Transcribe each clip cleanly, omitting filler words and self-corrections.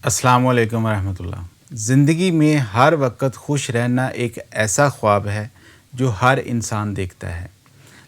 अस्सलाम वालेकुम रहमतुल्लाह। ज़िंदगी में हर वक्त खुश रहना एक ऐसा ख्वाब है जो हर इंसान देखता है।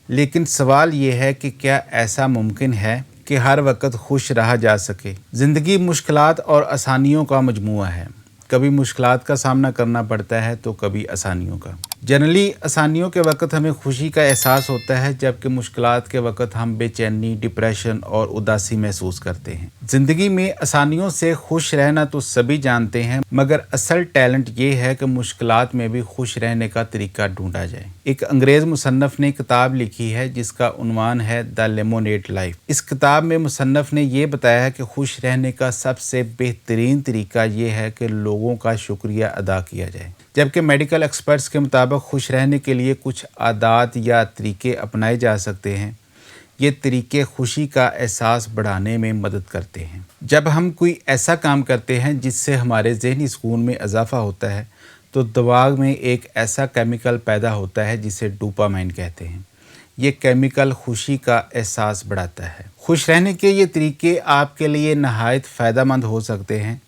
लेकिन सवाल ये है कि क्या ऐसा मुमकिन है कि हर वक्त खुश रहा जा सके? ज़िंदगी मुश्किलात और आसानियों का मजमूआ है। कभी मुश्किलात का सामना करना पड़ता है तो कभी आसानियों का। जनरली आसानियों के वक्त हमें खुशी का एहसास होता है, जबकि मुश्किलात के वक्त हम बेचैनी, डिप्रेशन और उदासी महसूस करते हैं। ज़िंदगी में आसानियों से खुश रहना तो सभी जानते हैं, मगर असल टैलेंट ये है कि मुश्किलात में भी खुश रहने का तरीका ढूंढा जाए। एक अंग्रेज़ मुसन्नफ़ ने किताब लिखी है जिसका उन्वान है द लेमोनेड लाइफ। इस किताब में मुसन्नफ़ ने ये बताया है कि खुश रहने का सबसे बेहतरीन तरीका ये है कि लोगों का शुक्रिया अदा किया जाए। जबकि मेडिकल एक्सपर्ट्स के मुताबिक खुश रहने के लिए कुछ आदात या तरीके अपनाए जा सकते हैं। ये तरीके खुशी का एहसास बढ़ाने में मदद करते हैं। जब हम कोई ऐसा काम करते हैं जिससे हमारे ज़हनी सुकून में इजाफ़ा होता है तो दिमाग में एक ऐसा केमिकल पैदा होता है जिसे डोपामाइन कहते हैं। ये केमिकल खुशी का एहसास बढ़ाता है। खुश रहने के ये तरीके आपके लिए नहायत फ़ायदेमंद हो सकते हैं,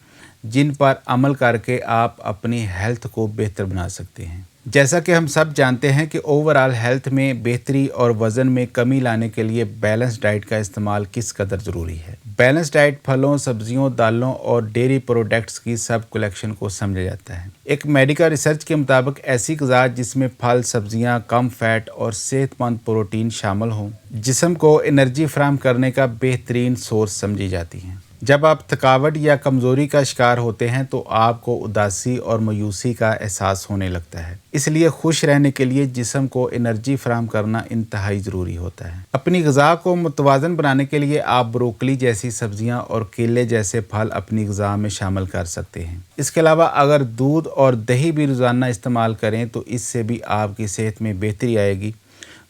जिन पर अमल करके आप अपनी हेल्थ को बेहतर बना सकते हैं। जैसा कि हम सब जानते हैं कि ओवरऑल हेल्थ में बेहतरी और वज़न में कमी लाने के लिए बैलेंस डाइट का इस्तेमाल किस कदर ज़रूरी है। बैलेंस डाइट फलों, सब्जियों, दालों और डेयरी प्रोडक्ट्स की सब कलेक्शन को समझा जाता है। एक मेडिकल रिसर्च के मुताबिक ऐसी ग़िज़ा जिसमें फल, सब्जियां, कम फैट और सेहतमंद प्रोटीन शामिल हों, जिस्म को एनर्जी फराहम करने का बेहतरीन सोर्स समझी जाती हैं। जब आप थकावट या कमज़ोरी का शिकार होते हैं तो आपको उदासी और मायूसी का एहसास होने लगता है। इसलिए खुश रहने के लिए जिस्म को एनर्जी फराहम करना इंतहाई ज़रूरी होता है। अपनी ग़िज़ा को मुतवाज़न बनाने के लिए आप ब्रोकली जैसी सब्जियां और केले जैसे फल अपनी ग़िज़ा में शामिल कर सकते हैं। इसके अलावा अगर दूध और दही भी रोज़ाना इस्तेमाल करें तो इससे भी आपकी सेहत में बेहतरी आएगी,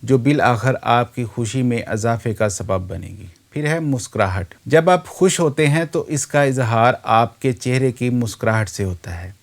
जो बिल आखिर आपकी खुशी में इजाफे का सबब बनेगी। फिर है मुस्कुराहट। जब आप खुश होते हैं तो इसका इजहार आपके चेहरे की मुस्कुराहट से होता है,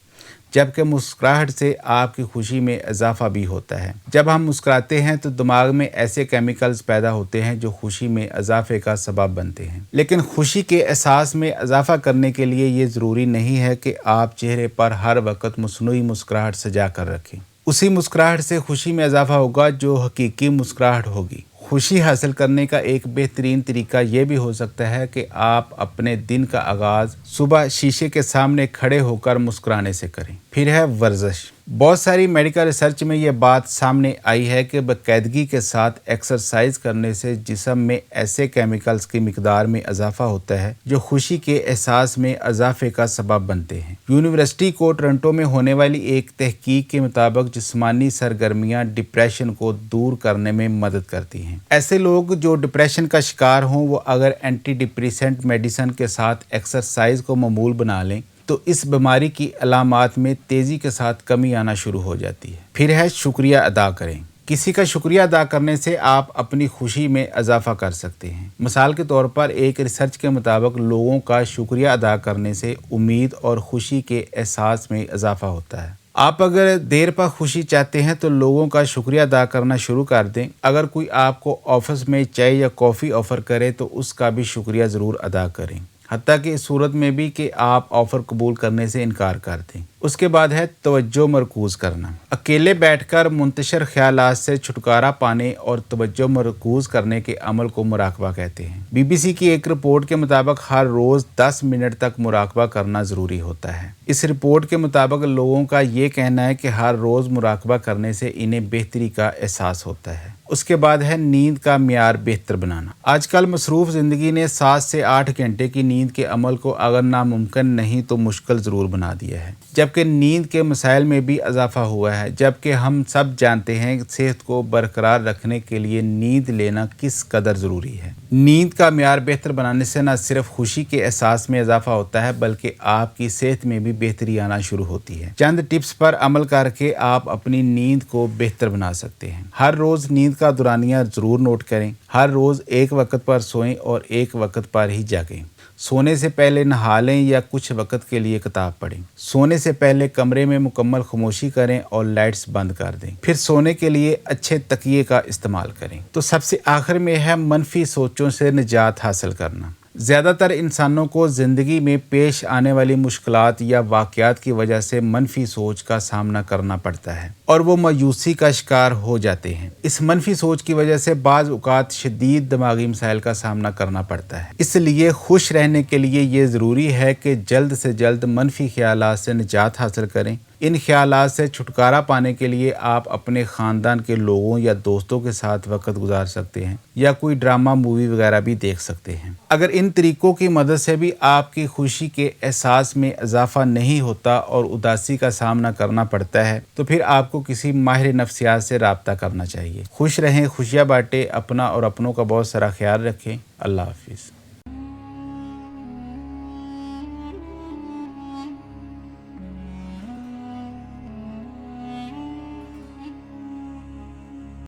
जबकि मुस्कुराहट से आपकी खुशी में इजाफा भी होता है। जब हम मुस्कुराते हैं तो दिमाग में ऐसे केमिकल्स पैदा होते हैं जो खुशी में इजाफे का सबब बनते हैं। लेकिन खुशी के एहसास में इजाफा करने के लिए ये ज़रूरी नहीं है कि आप चेहरे पर हर वक्त मसनूई मुस्कुराहट सजा कर रखें। उसी मुस्कुराहट से खुशी में इजाफा होगा जो हकीकी मुस्कुराहट होगी। खुशी हासिल करने का एक बेहतरीन तरीका यह भी हो सकता है कि आप अपने दिन का आगाज़ सुबह शीशे के सामने खड़े होकर मुस्कुराने से करें। फिर है वर्जिश। बहुत सारी मेडिकल रिसर्च में ये बात सामने आई है कि बाकायदगी के साथ एक्सरसाइज करने से जिस्म में ऐसे केमिकल्स की मिकदार में इजाफा होता है जो खुशी के एहसास में इजाफे का सबब बनते हैं। यूनिवर्सिटी को टोरंटो में होने वाली एक तहकीक के मुताबिक जिस्मानी सरगर्मियाँ डिप्रेशन को दूर करने में मदद करती हैं। ऐसे लोग जो डिप्रेशन का शिकार हों वो अगर एंटी डिप्रेसेंट मेडिसिन के साथ एक्सरसाइज को मामूल बना लें तो इस बीमारी की अलामात में तेज़ी के साथ कमी आना शुरू हो जाती है। फिर है शुक्रिया अदा करें। किसी का शुक्रिया अदा करने से आप अपनी खुशी में इजाफा कर सकते हैं। मिसाल के तौर पर एक रिसर्च के मुताबिक लोगों का शुक्रिया अदा करने से उम्मीद और खुशी के एहसास में इजाफा होता है। आप अगर देर पर खुशी चाहते हैं तो लोगों का शुक्रिया अदा करना शुरू कर दें। अगर कोई आपको ऑफिस में चाय या कॉफ़ी ऑफ़र करे तो उसका भी शुक्रिया ज़रूर अदा करें, हत्ता कि इस सूरत में भी कि आप ऑफ़र कबूल करने से इनकार कर दें। उसके बाद है तवज्जो मरकूज़ करना। अकेले बैठकर मुंतशिर ख्यालात से छुटकारा पाने और तवज्जो मरकूज़ करने के अमल को मुराकबा कहते हैं। बीबीसी की एक रिपोर्ट के मुताबिक हर रोज़ 10 मिनट तक मुराकबा करना ज़रूरी होता है। इस रिपोर्ट के मुताबिक लोगों का ये कहना है कि हर रोज़ मुराकबा करने से इन्हें बेहतरी का एहसास होता है। उसके बाद है नींद का मियार बेहतर बनाना। आजकल मसरूफ़ ज़िंदगी ने 7 से 8 घंटे की नींद के अमल को अगर नामुमकिन नहीं तो मुश्किल ज़रूर बना दिया है, जबकि नींद के मसाइल में भी इजाफा हुआ है। जबकि हम सब जानते हैं कि सेहत को बरकरार रखने के लिए नींद लेना किस कदर ज़रूरी है। नींद का मियार बेहतर बनाने से न सिर्फ खुशी के एहसास में इजाफा होता है बल्कि आपकी सेहत में भी बेहतरी आना शुरू होती है। चंद टिप्स पर अमल करके आप अपनी नींद को बेहतर बना सकते हैं। हर रोज़ नींद का दुरानिया ज़रूर नोट करें। हर रोज़ एक वक्त पर सोएं और एक वक्त पर ही जागें। सोने से पहले नहा लें या कुछ वक्त के लिए किताब पढ़ें। सोने से पहले कमरे में मुकम्मल खामोशी करें और लाइट्स बंद कर दें। फिर सोने के लिए अच्छे तकिए का इस्तेमाल करें। तो सबसे आखिर में है मनफी सोचों से निजात हासिल करना। زیادہ تر انسانوں کو زندگی میں پیش آنے والی مشکلات یا واقعات کی وجہ سے منفی سوچ کا سامنا کرنا پڑتا ہے اور وہ مایوسی کا شکار ہو جاتے ہیں۔ اس منفی سوچ کی وجہ سے بعض اوقات شدید دماغی مسائل کا سامنا کرنا پڑتا ہے۔ اس لیے خوش رہنے کے لیے یہ ضروری ہے کہ جلد سے جلد منفی خیالات سے نجات حاصل کریں۔ ان خیالات سے چھٹکارا پانے کے لیے آپ اپنے خاندان کے لوگوں یا دوستوں کے ساتھ وقت گزار سکتے ہیں یا کوئی ڈرامہ مووی وغیرہ بھی دیکھ سکتے ہیں۔ اگر ان طریقوں کی مدد سے بھی آپ کی خوشی کے احساس میں اضافہ نہیں ہوتا اور اداسی کا سامنا کرنا پڑتا ہے تو پھر آپ کو کسی ماہر نفسیات سے رابطہ کرنا چاہیے۔ خوش رہیں، خوشیاں بانٹیں، اپنا اور اپنوں کا بہت سارا خیال رکھیں۔ اللہ حافظ۔